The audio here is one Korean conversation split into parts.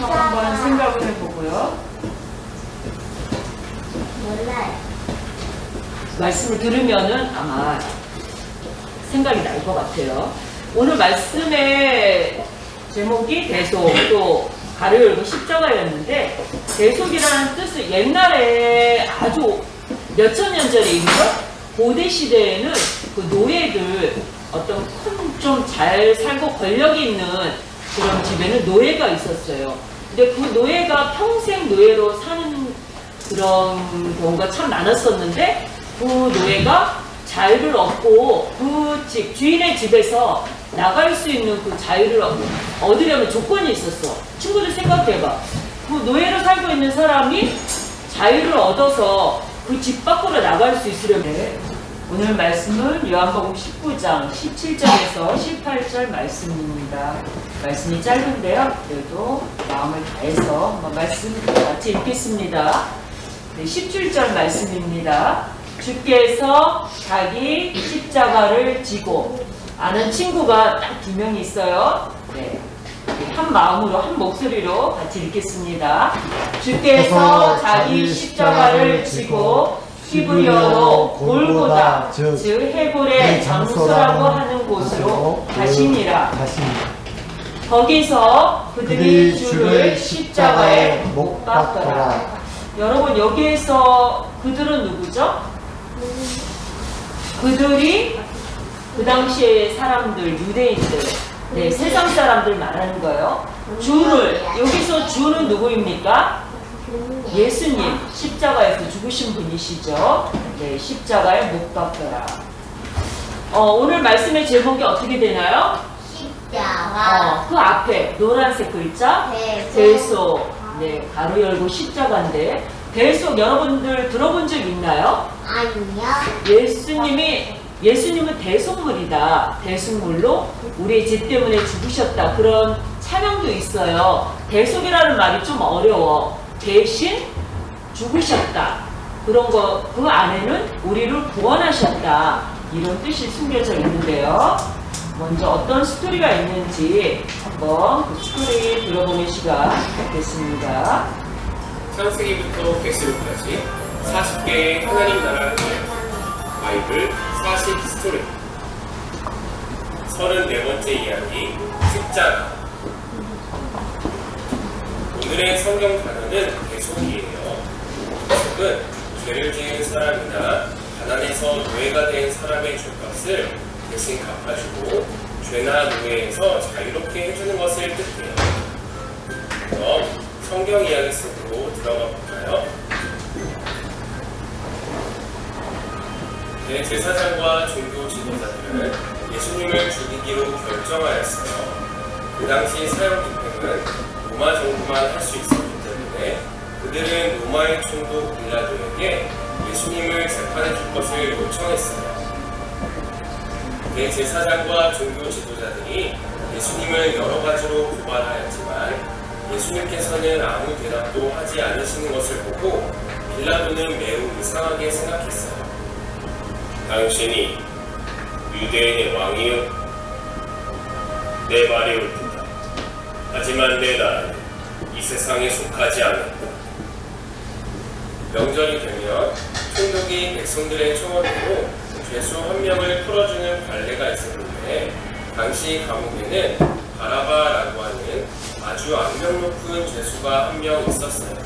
한번 생각을 해보고요. 몰라요. 말씀을 들으면은 아마 생각이 날 것 같아요. 오늘 말씀의 제목이 대속, 또 가로 열고 십자가였는데, 대속이라는 뜻은 옛날에 아주 몇천 년 전에 있는 고대 시대에는 그 노예들, 어떤 큰 좀 잘 살고 권력이 있는 그런 집에는 노예가 있었어요. 근데 그 노예가 평생 노예로 사는 그런 경우가 참 많았었는데, 그 노예가 자유를 얻고 그 집, 주인의 집에서 나갈 수 있는 그 자유를 얻으려면 조건이 있었어. 친구들 생각해봐. 그 노예로 살고 있는 사람이 자유를 얻어서 그 집 밖으로 나갈 수 있으려면, 오늘 말씀은 요한복음 19장 17절에서 18절 말씀입니다. 말씀이 짧은데요, 그래도 마음을 다해서 한번 말씀 같이 읽겠습니다. 네, 17절 말씀입니다. 주께서 자기 십자가를 지고, 아는 친구가 딱 2명이 있어요. 네. 한 마음으로, 한 목소리로 같이 읽겠습니다. 주께서 자기 십자가를 지고 히브리어로 골고다, 즉 해골의 장소라고 하는 곳으로 가시니라. 거기서 그들이 주를 십자가에 못 박더라. 여러분, 여기에서 그들은 누구죠? 그들이 그 당시의 사람들, 유대인들, 네, 세상 사람들 말하는 거예요. 주를, 여기서 주는 누구입니까? 예수님, 십자가에서 죽으신 분이시죠. 네, 십자가에 못 박더라. 오늘 말씀의 제목이 어떻게 되나요? 십자가. 그 앞에 노란색 글자 대속. 네, 가로 열고 십자가인데, 대속 여러분들 들어본 적 있나요? 아니요. 예수님은 대속물이다. 대속물로 우리의 죄 때문에 죽으셨다. 그런 찬양도 있어요. 대속이라는 말이 좀 어려워. 대신 죽으셨다. 그런 거, 그 안에는 우리를 구원하셨다. 이런 뜻이 숨겨져 있는데요. 먼저 어떤 스토리가 있는지 한번 그 스토리 들어보는 시간 갖겠습니다. 창세기부터 계시록까지 40개의 하나님 나라 바이블 40 스토리. 34번째 이야기, 십자가. 오늘의 성경 단어는 대속이에요. 대속은 죄를 지은 사람이나 가난해서 노예가 된 사람의 죄값을 대신 갚아주고 죄나 노예에서 자유롭게 해주는 것을 뜻해요. 그럼 성경 이야기 속으로 들어가 볼까요? 대제사장과 종교 지도자들은 예수님을 죽이기로 결정하였어요. 그 당시 사형 집행은 로마 정부만 할 수 있었기 때문에 그들은 로마의 총독 빌라도에게 예수님을 재판해 줄 것을 요청했어요. 대제사장과 종교 지도자들이 예수님을 여러 가지로 고발하였지만 예수님께서는 아무 대답도 하지 않으시는 것을 보고 빌라도는 매우 이상하게 생각했어요. 당신이 유대인의 왕이요? 내 말이 옳다. 하지만 내 나라는 이 세상에 속하지 않는다. 명절이 되면 총독이 백성들의 청원으로 죄수 한 명을 풀어주는 관례가 있었는데, 당시 감옥에는 바라바라고 하는 아주 악명 높은 죄수가 한 명 있었어요.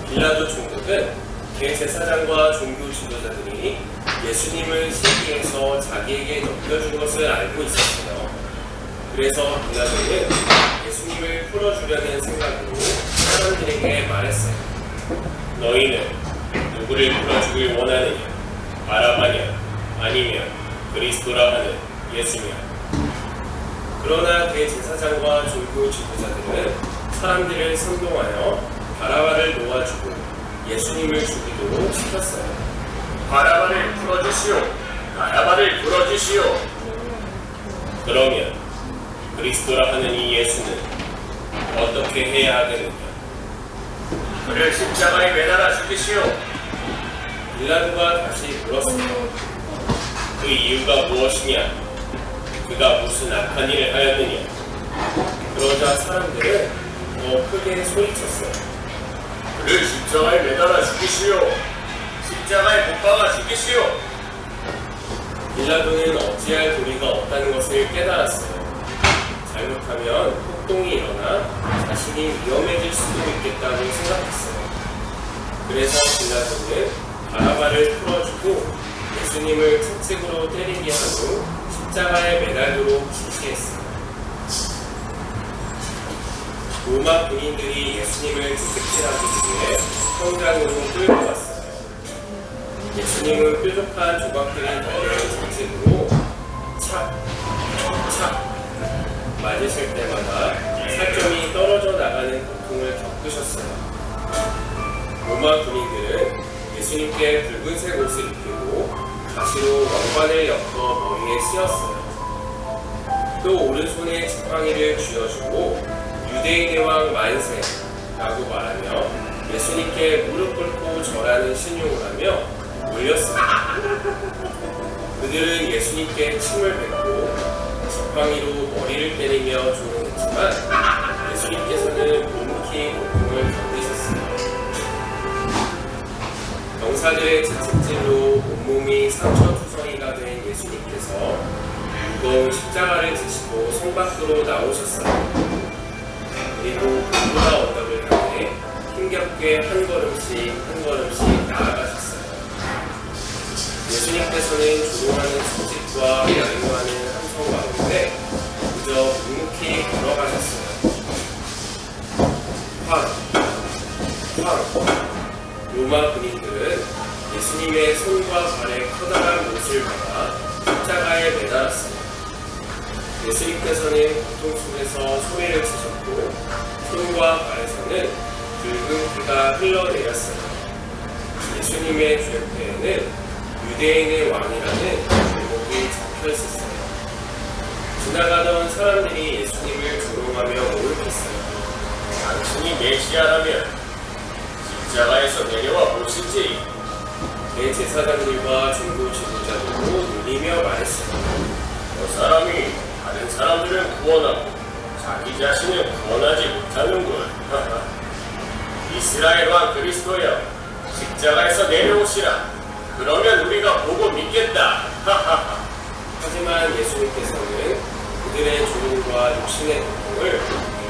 빌라도 총독은 대제사장과 종교 지도자들이 예수님을 시기해서 자기에게 넘겨준 것을 알고 있었어요. 그래서 빌라도는 예수님을 풀어주려는 생각으로 사람들에게 말했어요. 너희는 누구를 풀어주길 원하느냐? 바라바냐? 아니면 그리스도라 하는 예수냐? 그러나 대제사장과 종교 지도자들은 사람들을 선동하여 바라바를 놓아주고 예수님을 죽이도록 시켰어요. 바라바를 풀어주시오. 바라바를 풀어주시오. 그러면 그리스도라 하는 이 예수는 어떻게 해야 하겠느냐? 그를 십자가에 매달아 죽이시오. 빌라도가 다시 물었어요. 그 이유가 무엇이냐? 그가 무슨 악한 일을 하였느냐? 그러자 사람들은 더 크게 소리쳤어요. 그를 십자가에 매달아 죽이시오. 십자가에 못 박아 죽이시오. 빌라도는 어찌할 도리가 없다는 것을 깨달았어요. 잘못하면 폭동이 일어나 자신이 위험해질 수도 있겠다고 생각했어요. 그래서 빌라도는 바라바를 풀어주고 예수님을 채찍으로 때리게 한 후 십자가에 매달도록 지시했어요. 로마 군인들이 예수님을 채찍질하기 위해 성당으로 끌고 왔어요. 예수님은 뾰족한 조각들이 달려있는 채찍으로 착, 착 맞으실 때마다 살점이 떨어져 나가는 고통을 겪으셨어요. 로마 군인들은 예수님께 붉은색 옷을 입히고 가시로 왕관을 엮어 머리에 씌웠어요. 또 오른손에 지팡이를 쥐어주고 유대인의 왕 만세라고 말하며 예수님께 무릎 꿇고 절하는 신용을 하며 올렸습니다. 그들은 예수님께 침을 뱉고 지팡이로 머리를 때리며 조롱했지만 예수님께서는 묵묵히 고통을 견디셨습니다. 병사들의 채찍질로 온몸이 상처투성이가 된 예수님께서 무거운 십자가를 지시고 성 밖으로 나오셨어요. 그리고 골고다 언덕을 향해 힘겹게 한 걸음씩 나아가셨어요. 예수님께서는 조롱하는 채찍과 양보하는 함성 가운데 그저 묵묵히 걸어가셨어요. 로마 군인들은 예수님의 손과 발에 커다란 못을 박아 십자가에 매달았어요. 예수님께서는 고통 속에서 소리를 치셨고 손과 발에서는 붉은 피가 흘러내렸어요. 예수님의 죄패에는 유대인의 왕이라는 제목이 적혀 있었어요. 지나가던 사람들이 예수님을 조롱하며 모욕했어요. 당신이 메시아라면 십자가에서 내려와 보시지. 대제사장들과 중고 지도자들도 놀리며 말했어요. 저 사람이 다른 사람들은 구원하고 자기 자신은 구원하지 못하는군. 이스라엘 왕 그리스도여, 십자가에서 내려오시라. 그러면 우리가 보고 믿겠다. 하지만 예수님께서는 그들의 조롱과 육신의 고통을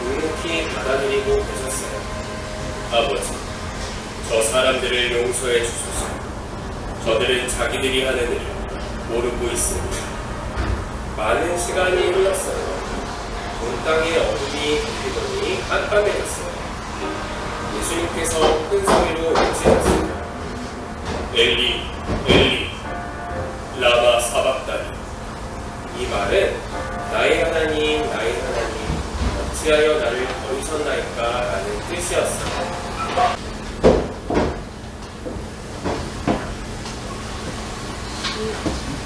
묵묵히 받아들이고 계셨어요. 아버지, 저 사람들을 용서해 주소서. 저들은 자기들이 하는 일을 모르고 있습니다. 많은 시간이 흘렀어요. 온 땅에 어둠이 덮이더니 깜깜해졌어요. 예수님께서 큰 소리로 외치셨습니다. 엘리, 엘리, 라마 사박다니. 이 말은 나의 하나님, 나의 하나님, 어찌하여 나를 버리셨나이까 라는 뜻이었어요.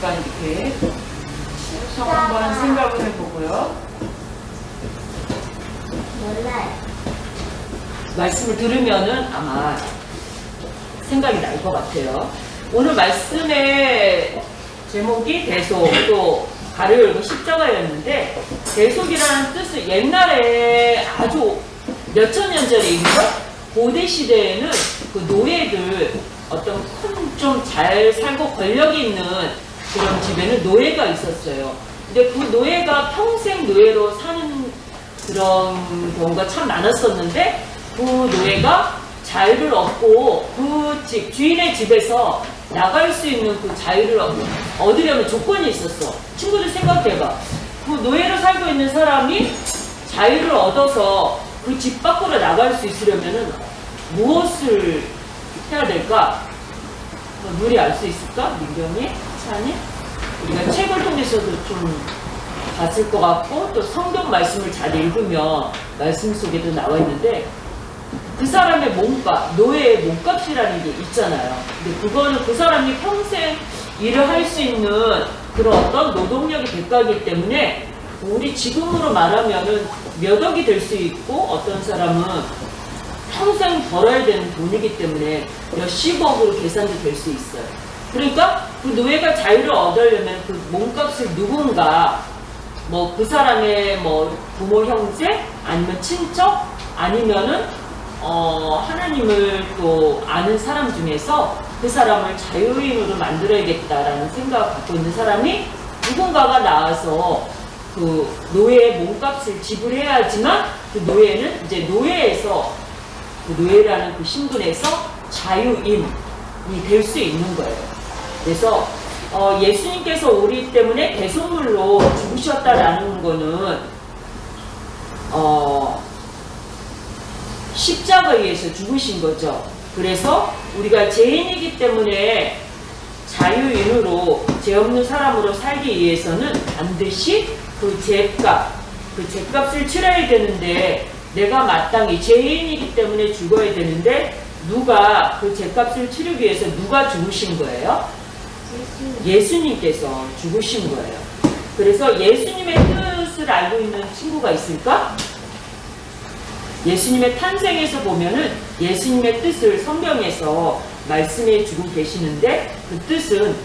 잠깐 이렇게 쭉 한번 생각을 해보고요. 몰라요. 말씀을 들으면은 아마 생각이 날 것 같아요. 오늘 말씀의 제목이 대속, 또 가를 열고 십자가였는데, 대속이라는 뜻은 옛날에 아주 몇천 년 전에 이르러 고대 시대에는 그 노예들, 어떤 큰 좀 잘 살고 권력이 있는 그런 집에는 노예가 있었어요. 근데 그 노예가 평생 노예로 사는 그런 경우가 참 많았었는데, 그 노예가 자유를 얻고 그 집, 주인의 집에서 나갈 수 있는 그 자유를 얻으려면 조건이 있었어. 친구들 생각해봐. 그 노예로 살고 있는 사람이 자유를 얻어서 그 집 밖으로 나갈 수 있으려면은 무엇을 해야 될까? 누리 알 수 있을까? 민경이? 찬이? 우리가 책을 통해서도 좀 봤을 것 같고, 또 성경 말씀을 잘 읽으면 말씀 속에도 나와 있는데, 그 사람의 몸값, 노예의 몸값이라는 게 있잖아요. 근데 그거는 그 사람이 평생 일을 할 수 있는 그런 어떤 노동력의 대가이기 때문에, 우리 지금으로 말하면은 몇 억이 될 수 있고, 어떤 사람은 평생 벌어야 되는 돈이기 때문에 몇십억으로 계산도 될 수 있어요. 그러니까 그 노예가 자유를 얻으려면 그 몸값을 누군가, 뭐 그 사람의 뭐 부모 형제 아니면 친척 아니면은 하나님을 또 아는 사람 중에서 그 사람을 자유인으로 만들어야겠다라는 생각을 갖고 있는 사람이 누군가가 나와서 그 노예의 몸값을 지불해야지만 그 노예는 이제 노예에서 그 노예라는 그 신분에서 자유인이 될 수 있는 거예요. 그래서 예수님께서 우리 때문에 대속물로 죽으셨다라는 거는 십자가에 의해서 죽으신 거죠. 그래서 우리가 죄인이기 때문에 자유인으로 죄 없는 사람으로 살기 위해서는 반드시 그 죄값을 치러야 되는데 내가 마땅히 죄인이기 때문에 죽어야 되는데 누가 그 죄값을 치르기 위해서 누가 죽으신 거예요? 예수님께서 죽으신 거예요. 그래서 예수님의 뜻을 알고 있는 친구가 있을까? 예수님의 탄생에서 보면은 예수님의 뜻을 성경에서 말씀해 주고 계시는데 그 뜻은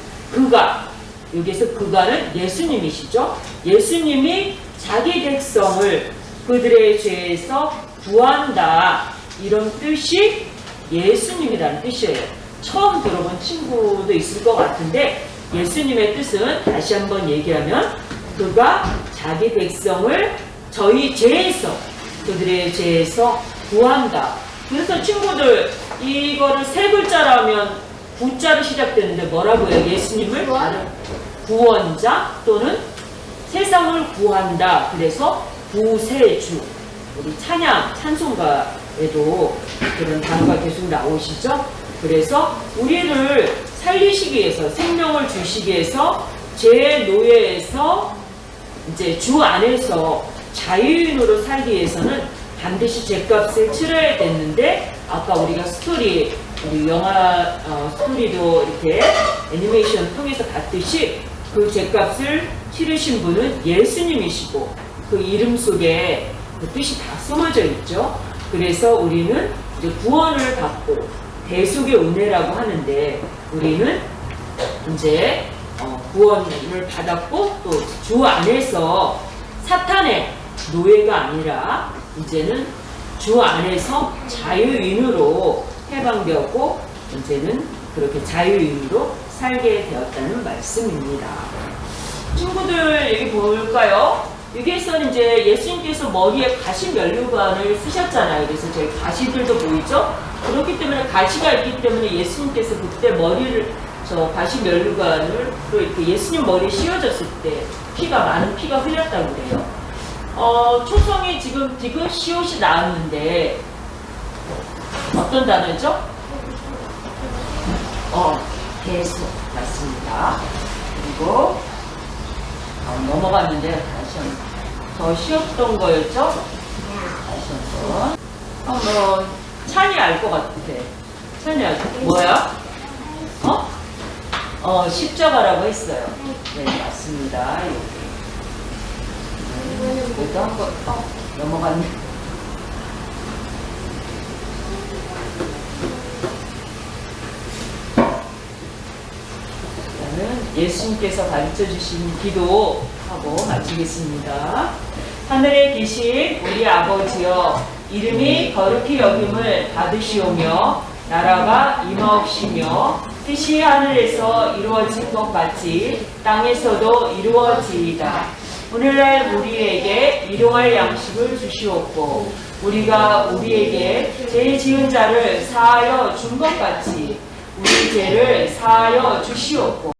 여기서 그가는 예수님이시죠. 예수님이 자기 백성을 그들의 죄에서 구한다. 이런 뜻이 예수님이라는 뜻이에요. 처음 들어본 친구도 있을 것 같은데 예수님의 뜻은 다시 한번 얘기하면 그가 자기 백성을 저희 죄에서 그들의 죄에서 구한다. 그래서 친구들 이거를 세 글자라면 구자로 시작되는데 뭐라고 해요? 예수님을 구원자 또는 세상을 구한다. 그래서 구세주. 우리 찬송가에도 그런 단어가 계속 나오시죠? 그래서 우리를 살리시기 위해서 생명을 주시기 위해서 죄의 노예에서 이제 주 안에서 자유인으로 살기 위해서는 반드시 죄값을 치러야 됐는데 아까 우리가 우리 영화 스토리도 이렇게 애니메이션 통해서 봤듯이 그 죄값을 치르신 분은 예수님이시고 그 이름 속에 그 뜻이 다 숨어져 있죠. 그래서 우리는 이제 구원을 받고 대속의 은혜라고 하는데 우리는 이제 구원을 받았고 또 주 안에서 사탄의 노예가 아니라 이제는 주 안에서 자유인으로 해방되었고 이제는 그렇게 자유인으로 살게 되었다는 말씀입니다. 친구들 여기 볼까요? 여기에서는 이제 예수님께서 머리에 가시 면류관을 쓰셨잖아요. 그래서 저희 가시들도 보이죠? 그렇기 때문에 가시가 있기 때문에 예수님께서 그때 머리를 가시 면류관을 또 이렇게 예수님 머리에 씌워졌을 때 많은 피가 흘렸다고 그래요. 초성이 지금 디귿시옷이 나왔는데 어떤 단어죠? 계속 맞습니다. 그리고 넘어갔는데 다시 한번 더 쉬웠던 거였죠? 다시 한번 찬이 알 것 같아. 찬이 알 것 같아. 뭐야? 십자가라고 했어요. 네, 맞습니다. 여기도 한번 넘어갔네. 예수님께서 가르쳐 주신 기도하고 마치겠습니다. 하늘에 계신 우리 아버지여, 이름이 거룩히 여김을 받으시오며 나라가 임하옵시며 뜻이 하늘에서 이루어진 것 같이 땅에서도 이루어지이다. 오늘날 우리에게 일용할 양식을 주시옵고 우리가 우리에게 죄 지은 자를 사하여 준 것 같이 우리 죄를 사하여 주시옵고